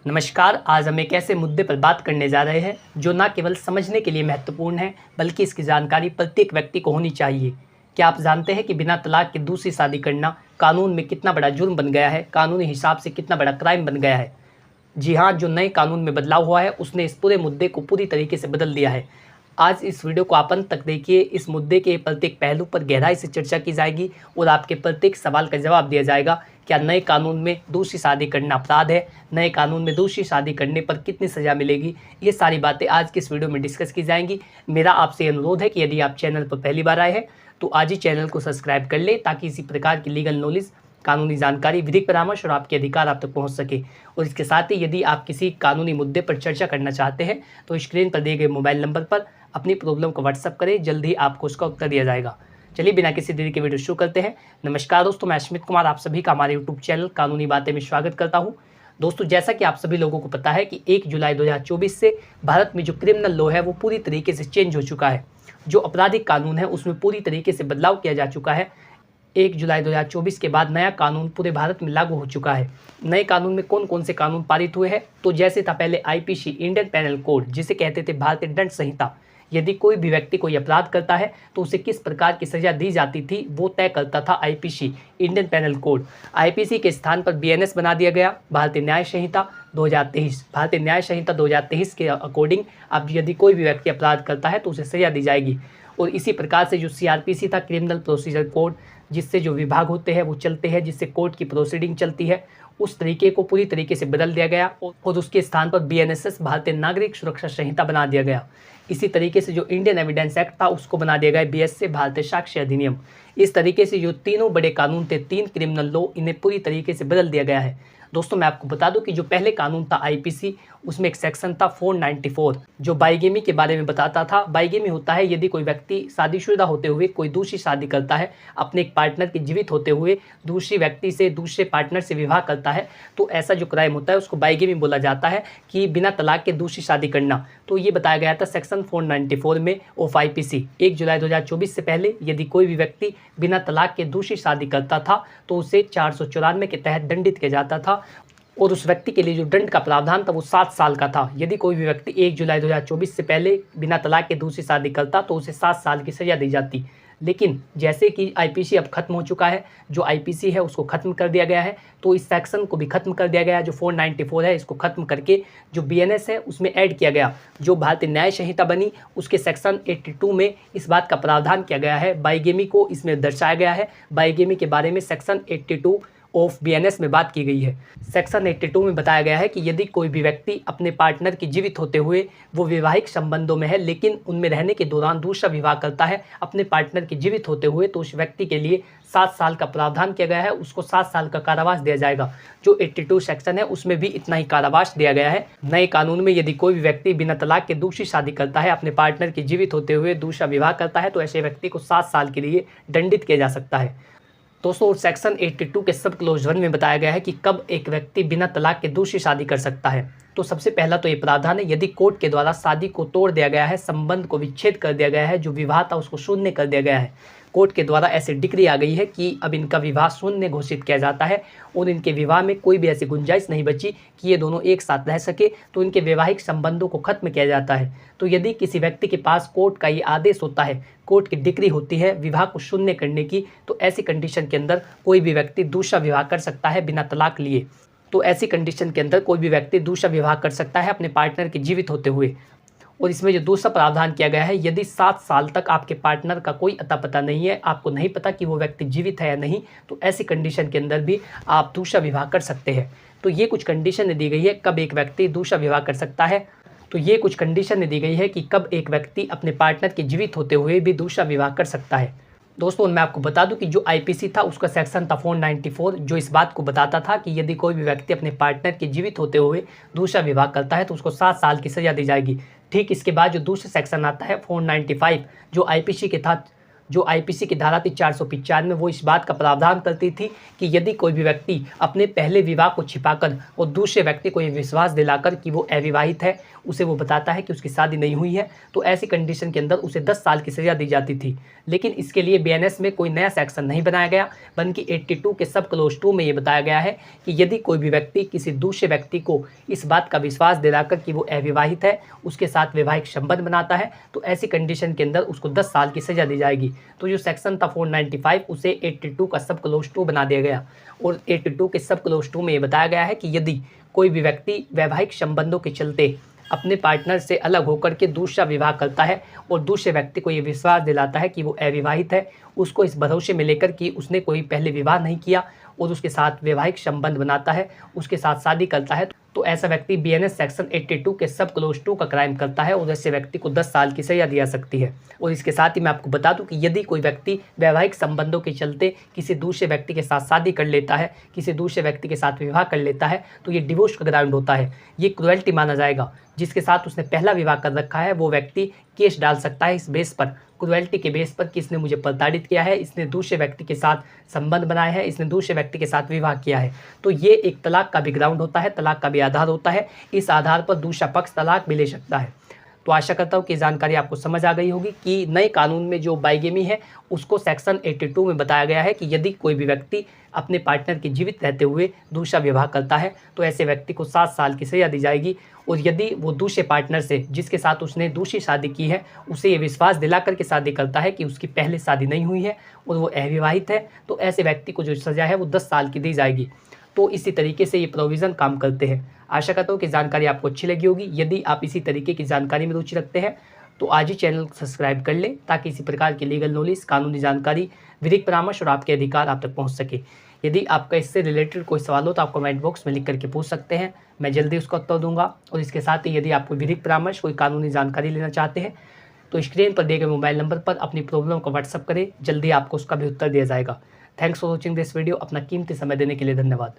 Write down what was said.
नमस्कार। आज हम एक ऐसे मुद्दे पर बात करने जा रहे हैं जो न केवल समझने के लिए महत्वपूर्ण है बल्कि इसकी जानकारी प्रत्येक व्यक्ति को होनी चाहिए। क्या आप जानते हैं कि बिना तलाक के दूसरी शादी करना कानून में कितना बड़ा जुर्म बन गया है, कानूनी हिसाब से कितना बड़ा क्राइम बन गया है? जी हाँ, जो नए कानून में बदलाव हुआ है उसने इस पूरे मुद्दे को पूरी तरीके से बदल दिया है। आज इस वीडियो को आप अंत तक देखिए। इस मुद्दे के प्रत्येक पहलू पर गहराई से चर्चा की जाएगी और आपके प्रत्येक सवाल का जवाब दिया जाएगा। क्या नए कानून में दूसरी शादी करना अपराध है? नए कानून में दूसरी शादी करने पर कितनी सज़ा मिलेगी? ये सारी बातें आज की इस वीडियो में डिस्कस की जाएंगी। मेरा आपसे अनुरोध है कि यदि आप चैनल पर पहली बार आए हैं तो आज ही चैनल को सब्सक्राइब कर ले ताकि इसी प्रकार की लीगल नॉलेज, कानूनी जानकारी, विधिक परामर्श और आपके अधिकार आप तक पहुंच सके। और इसके साथ ही यदि आप किसी कानूनी मुद्दे पर चर्चा करना चाहते हैं तो स्क्रीन पर दिए गए मोबाइल नंबर पर अपनी प्रॉब्लम को व्हाट्सअप करें, जल्द ही आपको उसका उत्तर दिया जाएगा। चलिए बिना किसी देरी के वीडियो शुरू करते हैं। नमस्कार दोस्तों, मैं अश्मित कुमार आप सभी का हमारे यूट्यूब चैनल कानूनी बातें में स्वागत करता हूं। दोस्तों, जैसा कि आप सभी लोगों को पता है कि 1 जुलाई 2024 से भारत में जो क्रिमिनल लॉ है वो पूरी तरीके से चेंज हो चुका है। जो आपराधिक कानून है उसमें पूरी तरीके से बदलाव किया जा चुका है। 1 जुलाई 2024 के बाद नया कानून पूरे भारत में लागू हो चुका है। नए कानून में कौन कौन से कानून पारित हुए हैं? तो जैसे था पहले आईपीसी, इंडियन पेनल कोड, जिसे कहते थे भारतीय दंड संहिता। यदि कोई भी व्यक्ति कोई अपराध करता है तो उसे किस प्रकार की सज़ा दी जाती थी वो तय करता था IPC, Indian penal code. IPC के स्थान पर बीएनएस बना दिया गया, भारतीय न्याय संहिता 2023। भारतीय न्याय संहिता 2023 के अकॉर्डिंग अब यदि कोई भी व्यक्ति अपराध करता है तो उसे सज़ा दी जाएगी। और इसी प्रकार से जो सीआरपीसी था, क्रिमिनल प्रोसीजर कोड, जिससे जो विभाग होते हैं वो चलते हैं, जिससे कोर्ट की प्रोसीडिंग चलती है, उस तरीके को पूरी तरीके से बदल दिया गया और उसके स्थान पर बीएनएसएस, भारतीय नागरिक सुरक्षा संहिता बना दिया गया। इसी तरीके से जो इंडियन एविडेंस एक्ट था उसको बना दिया गया बीएसए, भारतीय साक्ष्य अधिनियम। इस तरीके से जो तीनों बड़े कानून थे, 3 क्रिमिनल लॉ, इन्हें पूरी तरीके से बदल दिया गया है। दोस्तों, मैं आपको बता दूं कि जो पहले कानून था आईपीसी, उसमें एक सेक्शन था 494 जो बाइगेमी के बारे में बताता था। बाइगेमी होता है यदि कोई व्यक्ति शादीशुदा होते हुए कोई दूसरी शादी करता है, अपने एक पार्टनर के जीवित होते हुए दूसरी व्यक्ति से, दूसरे पार्टनर से विवाह करता है, तो ऐसा जो क्राइम होता है उसको बाइगेमी बोला जाता है, कि बिना तलाक के दूसरी शादी करना। तो ये बताया गया था सेक्शन 494 में ऑफ आईपीसी। 1 जुलाई 2024 से पहले यदि कोई भी व्यक्ति बिना तलाक के दूसरी शादी करता था तो उसे 494 के तहत दंडित किया जाता था और उस व्यक्ति के लिए जो दंड का प्रावधान था वो 7 साल का था। यदि कोई भी व्यक्ति 1 जुलाई 2024 से पहले बिना तलाक के दूसरी शादी करता तो उसे 7 साल की सज़ा दी जाती। लेकिन जैसे कि आईपीसी अब खत्म हो चुका है, जो आईपीसी है उसको खत्म कर दिया गया है, तो इस सेक्शन को भी खत्म कर दिया गया है। जो 494 है इसको खत्म करके जो बीएनएस है उसमें ऐड किया गया। जो भारतीय न्याय संहिता बनी उसके सेक्शन 82 में इस बात का प्रावधान किया गया है, बाइगेमी को इसमें दर्शाया गया है। बाइगेमी के बारे में सेक्शन 82 ऑफ बीएनएस में बात की गई है। सेक्शन 82 में बताया गया है कि यदि कोई भी व्यक्ति अपने पार्टनर के जीवित होते हुए वो वैवाहिक संबंधों में है लेकिन उनमें रहने के दौरान दूसरा विवाह करता है अपने पार्टनर के जीवित होते हुए, तो उस व्यक्ति के लिए 7 साल का प्रावधान किया गया है, उसको 7 साल का कारावास दिया जाएगा। जो 82 सेक्शन है उसमें भी इतना ही कारावास दिया गया है। नए कानून में यदि कोई भी व्यक्ति बिना तलाक के दूसरी शादी करता है, अपने पार्टनर के जीवित होते हुए दूसरा विवाह करता है, तो ऐसे व्यक्ति को 7 साल के लिए दंडित किया जा सकता है। दोस्तों, सेक्शन 82 के सब क्लोज 1 में बताया गया है कि कब एक व्यक्ति बिना तलाक के दूसरी शादी कर सकता है। तो सबसे पहला तो ये प्रावधान है यदि कोर्ट के द्वारा शादी को तोड़ दिया गया है, संबंध को विच्छेद कर दिया गया है, जो विवाह था उसको शून्य कर दिया गया है। कोर्ट के द्वारा ऐसी डिक्री आ गई है कि अब इनका विवाह शून्य घोषित किया जाता है और इनके विवाह में कोई भी ऐसी गुंजाइश नहीं बची कि ये दोनों एक साथ रह सके, तो इनके वैवाहिक संबंधों को खत्म किया जाता है। तो यदि किसी व्यक्ति के पास कोर्ट का ये आदेश होता है, कोर्ट की डिक्री होती है विवाह को शून्य करने की, तो ऐसी कंडीशन के अंदर कोई भी व्यक्ति दूसरा विवाह कर सकता है बिना तलाक लिए। तो ऐसी कंडीशन के अंदर कोई भी व्यक्ति दूसरा विवाह कर सकता है अपने पार्टनर के जीवित होते हुए। और इसमें जो दूसरा प्रावधान किया गया है, यदि 7 साल तक आपके पार्टनर का कोई अता पता नहीं है, आपको नहीं पता कि वो व्यक्ति जीवित है या नहीं, तो ऐसी कंडीशन के अंदर भी आप दूसरा विवाह कर सकते हैं। तो ये कुछ कंडीशन दी गई है कब एक व्यक्ति दूसरा विवाह कर सकता है। तो ये कुछ कंडीशन दी गई है कि कब एक व्यक्ति अपने पार्टनर के जीवित होते हुए भी दूसरा विवाह कर सकता है। दोस्तों, मैं आपको बता दूं कि जो आईपीसी था उसका सेक्शन था 494 जो इस बात को बताता था कि यदि कोई भी व्यक्ति अपने पार्टनर के जीवित होते हुए दूसरा विवाह करता है तो उसको 7 साल की सज़ा दी जाएगी। ठीक इसके बाद जो दूसरा सेक्शन आता है 495 जो आईपीसी के था जो आईपीसी की धारा थी 495, वो इस बात का प्रावधान करती थी कि यदि कोई भी व्यक्ति अपने पहले विवाह को छिपाकर और दूसरे व्यक्ति को ये विश्वास दिलाकर कि वो अविवाहित है, उसे वो बताता है कि उसकी शादी नहीं हुई है, तो ऐसी कंडीशन के अंदर उसे 10 साल की सज़ा दी जाती थी। लेकिन इसके लिए बीएनएस में कोई नया सेक्शन नहीं बनाया गया, बल्कि 82 के सब क्लोज 2 में ये बताया गया है कि यदि कोई भी व्यक्ति किसी दूसरे व्यक्ति को इस बात का विश्वास दिलाकर कि वो अविवाहित है, उसके साथ वैवाहिक संबंध बनाता है, तो ऐसी कंडीशन के अंदर उसको 10 साल की सज़ा दी जाएगी। तो जो सेक्शन था 495, उसे 82 का सब क्लोज 2 बना दिया गया। और 82 के सब क्लोज 2 में ये बताया गया है कि यदि कोई भी व्यक्ति वैवाहिक संबंधों के चलते अपने पार्टनर से अलग होकर के दूसरा विवाह करता है और दूसरे व्यक्ति को ये विश्वास दिलाता है कि वो अविवाहित है, उसको इस भरोसे में लेकर कि उसने कोई पहले विवाह नहीं किया और उसके साथ वैवाहिक संबंध बनाता है, उसके साथ शादी करता है, तो ऐसा व्यक्ति बीएनएस सेक्शन 82 के सब क्लोज 2 का क्राइम करता है और ऐसे व्यक्ति को 10 साल की सज़ा दी जा सकती है। और इसके साथ ही मैं आपको बता दूं कि यदि कोई व्यक्ति वैवाहिक संबंधों के चलते किसी दूसरे व्यक्ति के साथ शादी कर लेता है, किसी दूसरे व्यक्ति के साथ विवाह कर लेता है, तो ये डिवोर्स का ग्राउंड होता है। ये क्रुएल्टी माना जाएगा। जिसके साथ उसने पहला विवाह कर रखा है वो व्यक्ति केस डाल सकता है इस बेस पर, क्रुएल्टी के बेस पर, कि इसने मुझे प्रताड़ित किया है, इसने दूसरे व्यक्ति के साथ संबंध बनाया है, इसने दूसरे व्यक्ति के साथ विवाह किया है। तो ये एक तलाक का भी ग्राउंड होता है, तलाक का भी आधार होता है। इस आधार पर दूसरा पक्ष तलाक भी ले सकता है। तो आशा करता हूँ कि जानकारी आपको समझ आ गई होगी कि नए कानून में जो बाइगेमी है उसको सेक्शन 82 में बताया गया है कि यदि कोई भी व्यक्ति अपने पार्टनर के जीवित रहते हुए दूसरा विवाह करता है तो ऐसे व्यक्ति को 7 साल की सज़ा दी जाएगी। और यदि वो दूसरे पार्टनर से जिसके साथ उसने दूसरी शादी की है उसे ये विश्वास दिला करके शादी करता है कि उसकी पहले शादी नहीं हुई है और वो अविवाहित है, तो ऐसे व्यक्ति को जो सज़ा है वो 10 साल की दी जाएगी। तो इसी तरीके से ये प्रोविज़न काम करते हैं। आशा करता हूँ कि जानकारी आपको अच्छी लगी होगी। यदि आप इसी तरीके की जानकारी में रुचि रखते हैं तो आज ही चैनल को सब्सक्राइब कर लें ताकि इसी प्रकार की लीगल नॉलेज, कानूनी जानकारी, विधिक परामर्श और आपके अधिकार आप तक पहुँच सके। यदि आपका इससे रिलेटेड कोई सवाल हो तो आप कमेंट बॉक्स में लिख करके पूछ सकते हैं, मैं जल्दी उसका उत्तर दूंगा। और इसके साथ ही यदि आप कोई विधिक परामर्श, कोई कानूनी जानकारी लेना चाहते हैं तो स्क्रीन पर दिए गए मोबाइल नंबर पर अपनी प्रॉब्लम को व्हाट्सअप करें, जल्दी आपको उसका भी उत्तर दिया जाएगा। Thanks for watching this video. अपना कीमती समय देने के लिए धन्यवाद।